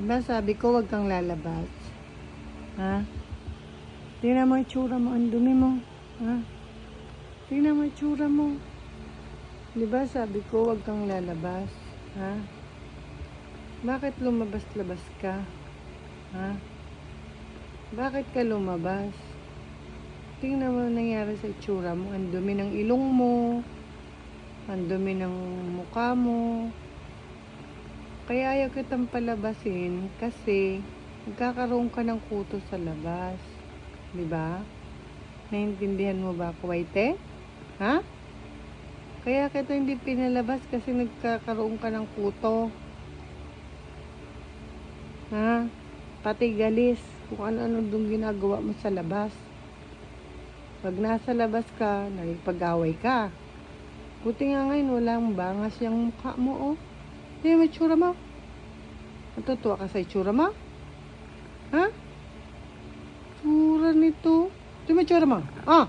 Diba sabi ko, wag kang lalabas? Ha? Tingnan mo yung itsura mo. Ang dumi mo. Ha? Tingnan mo yung itsura mo. Diba sabi ko, wag kang lalabas? Ha? Bakit lumabas-labas ka? Ha? Bakit ka lumabas? Tingnan mo ang nangyari sa itsura mo. Ang dumi ng ilong mo. Ang dumi ng mukha mo. Kaya ayaw kitang palabasin kasi magkakaroon ka ng kuto sa labas. Diba? Naintindihan mo ba, Kuwaite? Ha? Kaya kita hindi pinalabas kasi nagkakaroon ka ng kuto. Ha? Pati galis. Kung ano-ano dong ginagawa mo sa labas. Pag nasa labas ka, nagpag-away ka. Buti nga ngayon, walang bangas yung mukha mo, oh. Hindi mo itsura mo. Natutuwa ka sa itsura mo? Ha? Itsura nito. Hindi mo itsura mo. Ah!